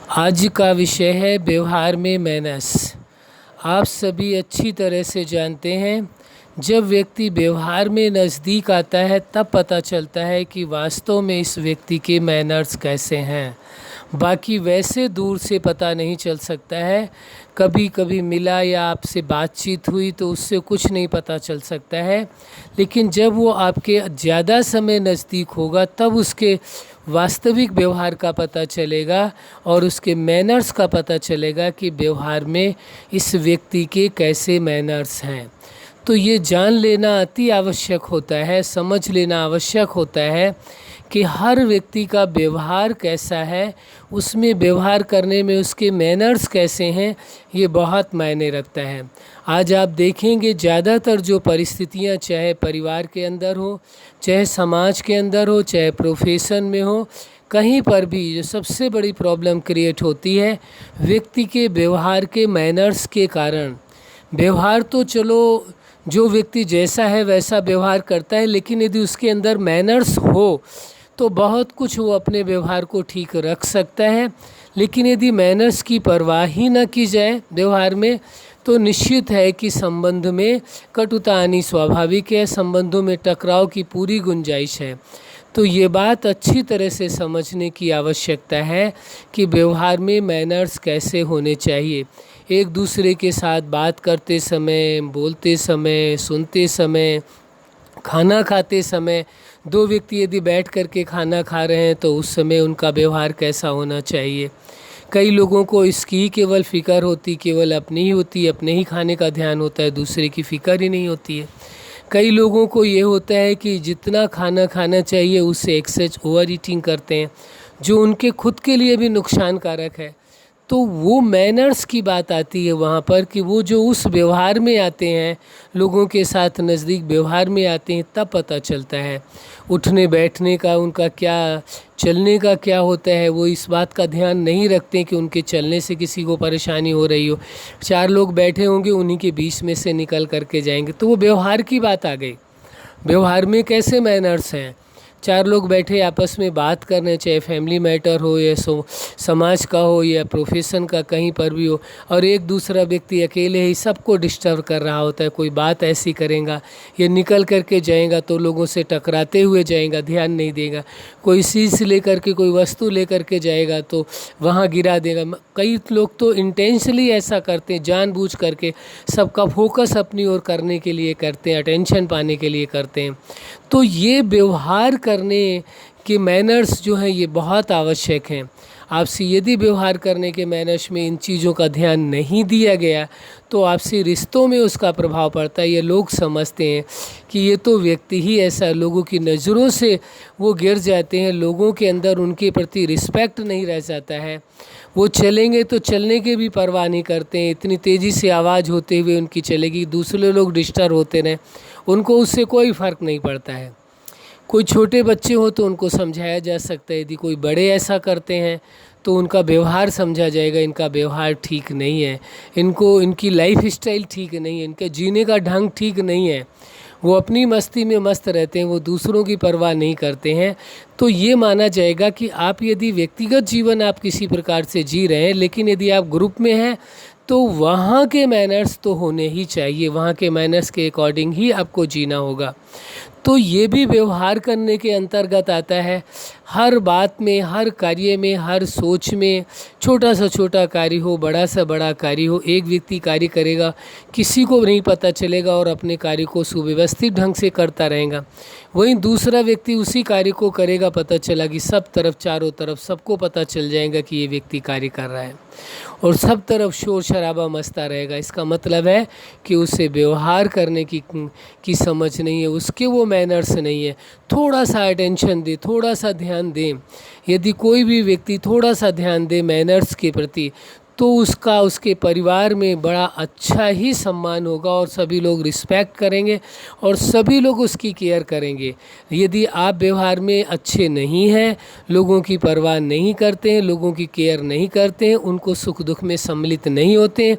आज का विषय है व्यवहार में मैनर्स। आप सभी अच्छी तरह से जानते हैं, जब व्यक्ति व्यवहार में नज़दीक आता है तब पता चलता है कि वास्तव में इस व्यक्ति के मैनर्स कैसे हैं। बाकी वैसे दूर से पता नहीं चल सकता है। कभी कभी मिला या आपसे बातचीत हुई तो उससे कुछ नहीं पता चल सकता है, लेकिन जब वो आपके ज़्यादा समय नज़दीक होगा तब उसके वास्तविक व्यवहार का पता चलेगा और उसके मैनर्स का पता चलेगा कि व्यवहार में इस व्यक्ति के कैसे मैनर्स हैं। तो ये जान लेना अति आवश्यक होता है, समझ लेना आवश्यक होता है कि हर व्यक्ति का व्यवहार कैसा है, उसमें व्यवहार करने में उसके मैनर्स कैसे हैं, ये बहुत मायने रखता है। आज आप देखेंगे ज़्यादातर जो परिस्थितियाँ, चाहे परिवार के अंदर हो, चाहे समाज के अंदर हो, चाहे प्रोफेशन में हो, कहीं पर भी जो सबसे बड़ी प्रॉब्लम क्रिएट होती है व्यक्ति के व्यवहार के मैनर्स के कारण। व्यवहार तो चलो जो व्यक्ति जैसा है वैसा व्यवहार करता है, लेकिन यदि उसके अंदर मैनर्स हो तो बहुत कुछ वो अपने व्यवहार को ठीक रख सकता है। लेकिन यदि मैनर्स की परवाह ही न की जाए व्यवहार में, तो निश्चित है कि संबंध में कटुता आनी स्वाभाविक है, संबंधों में टकराव की पूरी गुंजाइश है। तो ये बात अच्छी तरह से समझने की आवश्यकता है कि व्यवहार में मैनर्स कैसे होने चाहिए। एक दूसरे के साथ बात करते समय, बोलते समय, सुनते समय, खाना खाते समय, दो व्यक्ति यदि बैठ कर के खाना खा रहे हैं तो उस समय उनका व्यवहार कैसा होना चाहिए। कई लोगों को इसकी केवल फ़िक्र होती, केवल अपनी ही होती है, अपने ही खाने का ध्यान होता है, दूसरे की फ़िक्र ही नहीं होती है। कई लोगों को ये होता है कि जितना खाना खाना चाहिए उससे एक्सेस ओवर ईटिंग करते हैं, जो उनके खुद के लिए भी नुकसानकारक है। तो वो मैनर्स की बात आती है वहाँ पर कि वो जो उस व्यवहार में आते हैं, लोगों के साथ नज़दीक व्यवहार में आते हैं, तब पता चलता है उठने बैठने का उनका क्या, चलने का क्या होता है। वो इस बात का ध्यान नहीं रखते कि उनके चलने से किसी को परेशानी हो रही हो। चार लोग बैठे होंगे, उन्हीं के बीच में से निकल करके जाएंगे, तो वो व्यवहार की बात आ गई। व्यवहार में कैसे मैनर्स हैं, चार लोग बैठे आपस में बात करने, चाहे फैमिली मैटर हो या समाज का हो या प्रोफेशन का, कहीं पर भी हो, और एक दूसरा व्यक्ति अकेले ही सबको डिस्टर्ब कर रहा होता है। कोई बात ऐसी करेगा या निकल करके जाएगा तो लोगों से टकराते हुए जाएगा, ध्यान नहीं देगा। कोई चीज़ लेकर के, कोई वस्तु लेकर के जाएगा तो वहाँ गिरा देगा। कई लोग तो इंटेंशनली ऐसा करते हैं, जानबूझ करके सबका फोकस अपनी ओर करने के लिए करते हैं, अटेंशन पाने के लिए करते हैं। तो ये व्यवहार करने के मैनर्स जो हैं ये बहुत आवश्यक हैं। आपसी यदि व्यवहार करने के मैनर्स में इन चीज़ों का ध्यान नहीं दिया गया तो आपसी रिश्तों में उसका प्रभाव पड़ता है। ये लोग समझते हैं कि ये तो व्यक्ति ही ऐसा, लोगों की नज़रों से वो गिर जाते हैं, लोगों के अंदर उनके प्रति रिस्पेक्ट नहीं रह जाता है। वो चलेंगे तो चलने की भी परवाह नहीं करते हैं, इतनी तेज़ी से आवाज़ होते हुए उनकी चलेगी, दूसरे लोग डिस्टर्ब होते रहें, उनको उससे कोई फ़र्क नहीं पड़ता है। कोई छोटे बच्चे हो तो उनको समझाया जा सकता है, यदि कोई बड़े ऐसा करते हैं तो उनका व्यवहार समझा जाएगा, इनका व्यवहार ठीक नहीं है, इनको, इनकी लाइफ स्टाइल ठीक नहीं है, इनके जीने का ढंग ठीक नहीं है, वो अपनी मस्ती में मस्त रहते हैं, वो दूसरों की परवाह नहीं करते हैं। तो ये माना जाएगा कि आप यदि व्यक्तिगत जीवन आप किसी प्रकार से जी रहे हैं, लेकिन यदि आप ग्रुप में हैं तो वहाँ के मैनर्स तो होने ही चाहिए, वहाँ के मैनर्स के अकॉर्डिंग ही आपको जीना होगा। तो ये भी व्यवहार करने के अंतर्गत आता है। हर बात में, हर कार्य में, हर सोच में, छोटा सा छोटा कार्य हो, बड़ा सा बड़ा कार्य हो, एक व्यक्ति कार्य करेगा, किसी को नहीं पता चलेगा और अपने कार्य को सुव्यवस्थित ढंग से करता रहेगा। वहीं दूसरा व्यक्ति उसी कार्य को करेगा, पता चला कि सब तरफ, चारों तरफ सबको पता चल जाएगा कि ये व्यक्ति कार्य कर रहा है और सब तरफ शोर शराबा मचता रहेगा। इसका मतलब है कि उसे व्यवहार करने की समझ नहीं है, उसके वो मैनर्स नहीं है। थोड़ा सा अटेंशन दे, थोड़ा सा ध्यान दें, यदि कोई भी व्यक्ति थोड़ा सा ध्यान दे मैनर्स के प्रति, तो उसका उसके परिवार में बड़ा अच्छा ही सम्मान होगा और सभी लोग रिस्पेक्ट करेंगे और सभी लोग उसकी केयर करेंगे। यदि आप व्यवहार में अच्छे नहीं हैं, लोगों की परवाह नहीं करते हैं, लोगों की केयर नहीं करते हैं, उनको सुख दुख में सम्मिलित नहीं होते हैं,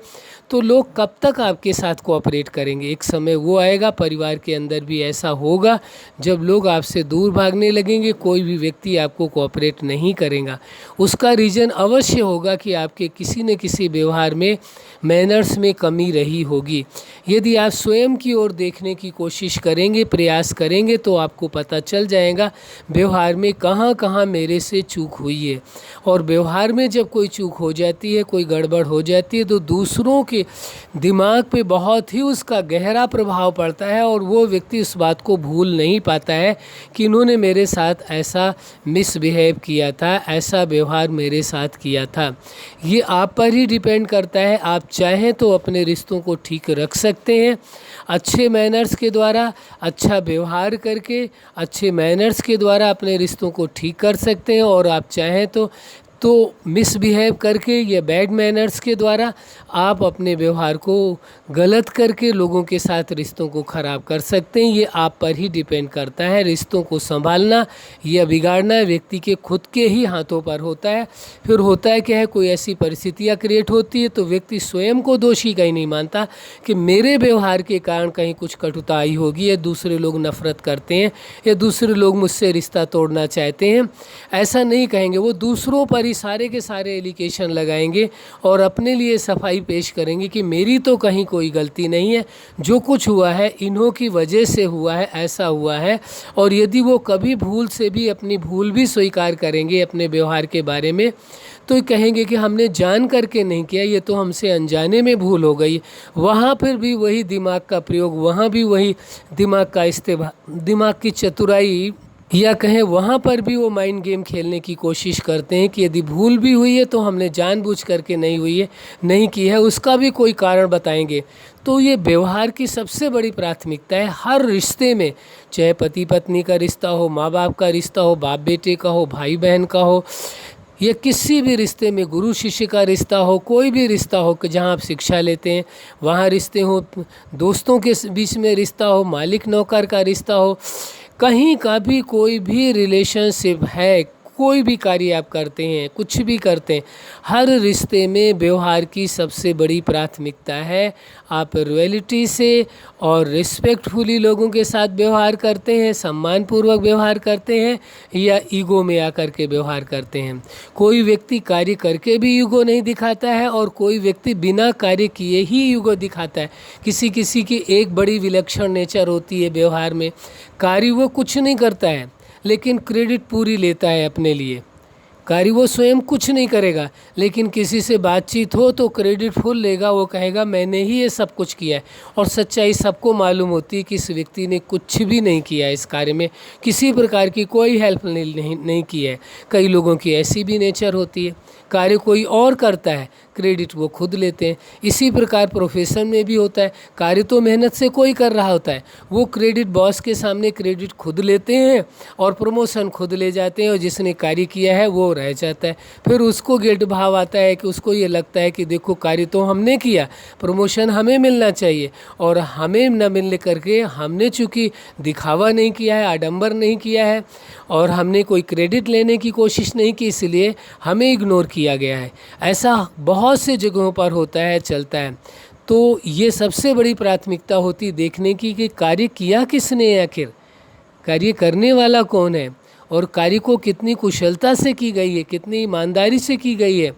तो लोग कब तक आपके साथ कोऑपरेट करेंगे। एक समय वो आएगा, परिवार के अंदर भी ऐसा होगा, जब लोग आपसे दूर भागने लगेंगे, कोई भी व्यक्ति आपको कोऑपरेट नहीं करेगा। उसका रीज़न अवश्य होगा कि आपके किसी न किसी व्यवहार में, मैनर्स में कमी रही होगी। यदि आप स्वयं की ओर देखने की कोशिश करेंगे, प्रयास करेंगे, तो आपको पता चल जाएगा व्यवहार में कहाँ कहाँ मेरे से चूक हुई है। और व्यवहार में जब कोई चूक हो जाती है, कोई गड़बड़ हो जाती है, तो दूसरों के दिमाग पे बहुत ही उसका गहरा प्रभाव पड़ता है और वो व्यक्ति उस बात को भूल नहीं पाता है कि इन्होंने मेरे साथ ऐसा मिसबिहेव किया था, ऐसा व्यवहार मेरे साथ किया था। ये आप पर ही डिपेंड करता है। आप चाहें तो अपने रिश्तों को ठीक रख सकते हैं अच्छे मैनर्स के द्वारा, अच्छा व्यवहार करके, अच्छे मैनर्स के द्वारा अपने रिश्तों को ठीक कर सकते हैं। और आप चाहें तो मिसबिहेव करके या बैड मैनर्स के द्वारा आप अपने व्यवहार को गलत करके लोगों के साथ रिश्तों को ख़राब कर सकते हैं। ये आप पर ही डिपेंड करता है। रिश्तों को संभालना या बिगाड़ना व्यक्ति के खुद के ही हाथों पर होता है। फिर होता है क्या है, कोई ऐसी परिस्थितियाँ क्रिएट होती है तो व्यक्ति स्वयं को दोषी कहीं नहीं मानता कि मेरे व्यवहार के कारण कहीं कुछ कटुता आई होगी, या दूसरे लोग नफ़रत करते हैं, या दूसरे लोग मुझसे रिश्ता तोड़ना चाहते हैं। ऐसा नहीं कहेंगे, वो दूसरों पर ही सारे के सारे एलिगेशन लगाएंगे और अपने लिए सफाई पेश करेंगे कि मेरी तो कहीं कोई गलती नहीं है, जो कुछ हुआ है इन्हों की वजह से हुआ है, ऐसा हुआ है। और यदि वो कभी भूल से भी अपनी भूल भी स्वीकार करेंगे अपने व्यवहार के बारे में, तो कहेंगे कि हमने जान करके नहीं किया, ये तो हमसे अनजाने में भूल हो गई। वहाँ पर भी वही दिमाग का प्रयोग, वहाँ भी वही दिमाग का इस्तेमाल, दिमाग की चतुराई, या कहें वहाँ पर भी वो माइंड गेम खेलने की कोशिश करते हैं कि यदि भूल भी हुई है तो हमने जानबूझ करके नहीं हुई है, नहीं की है, उसका भी कोई कारण बताएंगे। तो ये व्यवहार की सबसे बड़ी प्राथमिकता है हर रिश्ते में, चाहे पति पत्नी का रिश्ता हो, माँ बाप का रिश्ता हो, बाप बेटे का हो, भाई बहन का हो, या किसी भी रिश्ते में, गुरु शिष्य का रिश्ता हो, कोई भी रिश्ता हो कि जहाँ आप शिक्षा लेते हैं वहाँ रिश्ते हो, दोस्तों के बीच में रिश्ता हो, मालिक नौकर का रिश्ता हो, कहीं का भी कोई भी रिलेशनशिप है, कोई भी कार्य आप करते हैं, कुछ भी करते हैं, हर रिश्ते में व्यवहार की सबसे बड़ी प्राथमिकता है। आप रॉयल्टी से और रिस्पेक्टफुली लोगों के साथ व्यवहार करते हैं, सम्मानपूर्वक व्यवहार करते हैं, या ईगो में आकर के व्यवहार करते हैं। कोई व्यक्ति कार्य करके भी ईगो नहीं दिखाता है और कोई व्यक्ति बिना कार्य किए ही ईगो दिखाता है। किसी किसी की एक बड़ी विलक्षण नेचर होती है व्यवहार में, कार्य वो कुछ नहीं करता है लेकिन क्रेडिट पूरी लेता है अपने लिए। कार्य वो स्वयं कुछ नहीं करेगा, लेकिन किसी से बातचीत हो तो क्रेडिट फुल लेगा, वो कहेगा मैंने ही ये सब कुछ किया है। और सच्चाई सबको मालूम होती है कि इस व्यक्ति ने कुछ भी नहीं किया है, इस कार्य में किसी प्रकार की कोई हेल्प नहीं की है। कई लोगों की ऐसी भी नेचर होती है, कार्य कोई और करता है, क्रेडिट वो खुद लेते हैं। इसी प्रकार प्रोफेशन में भी होता है, कार्य तो मेहनत से कोई कर रहा होता है, वो क्रेडिट बॉस के सामने क्रेडिट खुद लेते हैं और प्रमोशन खुद ले जाते हैं, और जिसने कार्य किया है वो रह जाता है। फिर उसको गिल्ट भाव आता है कि उसको ये लगता है कि देखो कार्य तो हमने किया, प्रमोशन हमें मिलना चाहिए, और हमें न मिलने करके हमने चूँकि दिखावा नहीं किया है, आडंबर नहीं किया है, और हमने कोई क्रेडिट लेने की कोशिश नहीं की, इसलिए हमें इग्नोर किया गया है। ऐसा बहुत से जगहों पर होता है, चलता है। तो ये सबसे बड़ी प्राथमिकता होती देखने की कि कार्य किया किसने है, आखिर कार्य करने वाला कौन है, और कार्य को कितनी कुशलता से की गई है, कितनी ईमानदारी से की गई है।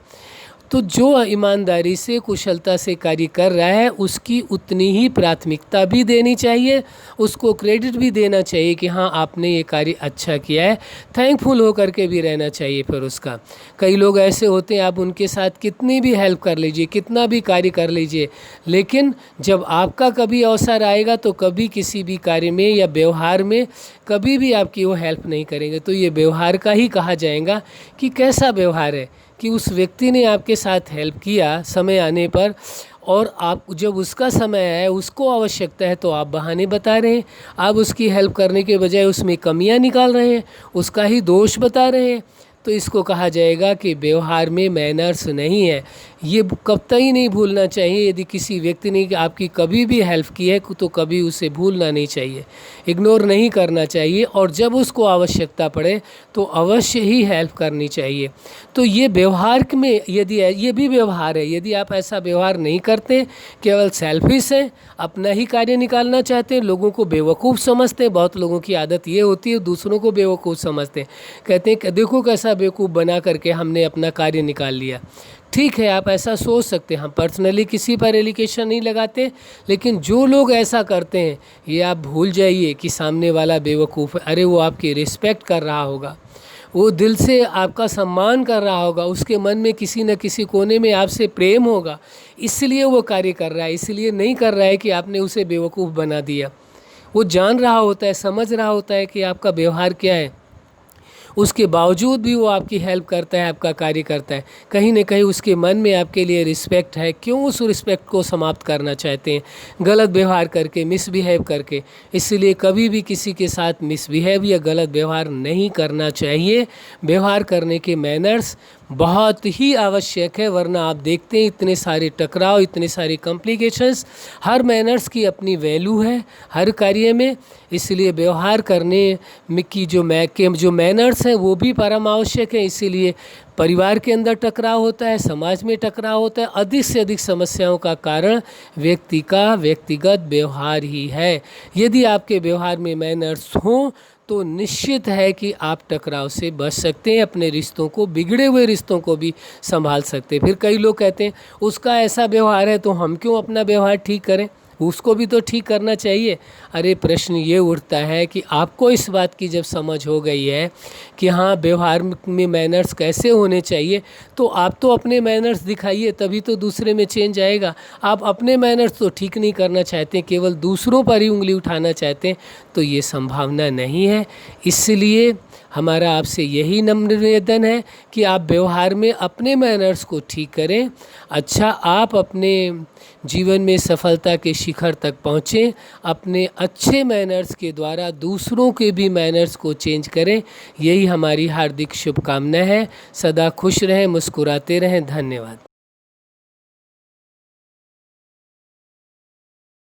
तो जो ईमानदारी से, कुशलता से कार्य कर रहा है, उसकी उतनी ही प्राथमिकता भी देनी चाहिए, उसको क्रेडिट भी देना चाहिए कि हाँ आपने ये कार्य अच्छा किया है, थैंकफुल होकर के भी रहना चाहिए फिर उसका। कई लोग ऐसे होते हैं, आप उनके साथ कितनी भी हेल्प कर लीजिए, कितना भी कार्य कर लीजिए, लेकिन जब आपका कभी अवसर आएगा तो कभी किसी भी कार्य में या व्यवहार में कभी भी आपकी वो हेल्प नहीं करेंगे। तो ये व्यवहार का ही कहा जाएगा कि कैसा व्यवहार है, कि उस व्यक्ति ने आपके साथ हेल्प किया समय आने पर, और आप जब उसका समय आया, उसको आवश्यकता है, तो आप बहाने बता रहे हैं, आप उसकी हेल्प करने के बजाय उसमें कमियां निकाल रहे हैं, उसका ही दोष बता रहे हैं। तो इसको कहा जाएगा कि व्यवहार में मैनर्स नहीं है। ये कतई नहीं भूलना चाहिए। यदि किसी व्यक्ति ने आपकी कभी भी हेल्प की है तो कभी उसे भूलना नहीं चाहिए, इग्नोर नहीं करना चाहिए, और जब उसको आवश्यकता पड़े तो अवश्य ही हेल्प करनी चाहिए। तो ये व्यवहार में यदि ये भी व्यवहार है। यदि आप ऐसा व्यवहार नहीं करते, केवल सेल्फिश हैं, अपना ही कार्य निकालना चाहते हैं, लोगों को बेवकूफ़ समझते हैं। बहुत लोगों की आदत ये होती है, दूसरों को बेवकूफ़ समझते हैं, कहते हैं कि देखो कैसा बेवकूफ़ बना करके हमने अपना कार्य निकाल लिया। ठीक है, आप ऐसा सोच सकते हैं, हम पर्सनली किसी पर एलिगेशन नहीं लगाते, लेकिन जो लोग ऐसा करते हैं ये आप भूल जाइए कि सामने वाला बेवकूफ़ है। अरे वो आपकी रिस्पेक्ट कर रहा होगा, वो दिल से आपका सम्मान कर रहा होगा, उसके मन में किसी न किसी कोने में आपसे प्रेम होगा, इसलिए वो कार्य कर रहा है। इसलिए नहीं कर रहा है कि आपने उसे बेवकूफ़ बना दिया। वो जान रहा होता है, समझ रहा होता है कि आपका व्यवहार क्या है, उसके बावजूद भी वो आपकी हेल्प करता है, आपका कार्य करता है। कहीं ना कहीं उसके मन में आपके लिए रिस्पेक्ट है। क्यों उस रिस्पेक्ट को समाप्त करना चाहते हैं गलत व्यवहार करके, मिसबिहेव करके? इसलिए कभी भी किसी के साथ मिसबिहेव या गलत व्यवहार नहीं करना चाहिए। व्यवहार करने के मैनर्स बहुत ही आवश्यक है, वरना आप देखते हैं इतने सारे टकराव, इतने सारे कॉम्प्लिकेशंस। हर मैनर्स की अपनी वैल्यू है हर कार्य में, इसलिए व्यवहार करने में की जो मैनर्स हैं वो भी परम आवश्यक है। इसीलिए परिवार के अंदर टकराव होता है, समाज में टकराव होता है। अधिक से अधिक समस्याओं का कारण व्यक्ति का व्यक्तिगत व्यवहार ही है। यदि आपके व्यवहार में मैनर्स हों तो निश्चित है कि आप टकराव से बच सकते हैं, अपने रिश्तों को, बिगड़े हुए रिश्तों को भी संभाल सकते हैं। फिर कई लोग कहते हैं उसका ऐसा व्यवहार है तो हम क्यों अपना व्यवहार ठीक करें, उसको भी तो ठीक करना चाहिए। अरे प्रश्न ये उठता है कि आपको इस बात की जब समझ हो गई है कि हाँ व्यवहार में मैनर्स कैसे होने चाहिए, तो आप तो अपने मैनर्स दिखाइए, तभी तो दूसरे में चेंज आएगा। आप अपने मैनर्स तो ठीक नहीं करना चाहते, केवल दूसरों पर ही उंगली उठाना चाहते हैं, तो ये संभावना नहीं है। इसलिए हमारा आपसे यही नम्र निवेदन है कि आप व्यवहार में अपने मैनर्स को ठीक करें। अच्छा, आप अपने जीवन में सफलता के शिखर तक पहुँचें, अपने अच्छे मैनर्स के द्वारा दूसरों के भी मैनर्स को चेंज करें। यही हमारी हार्दिक शुभकामना है। सदा खुश रहें, मुस्कुराते रहें। धन्यवाद।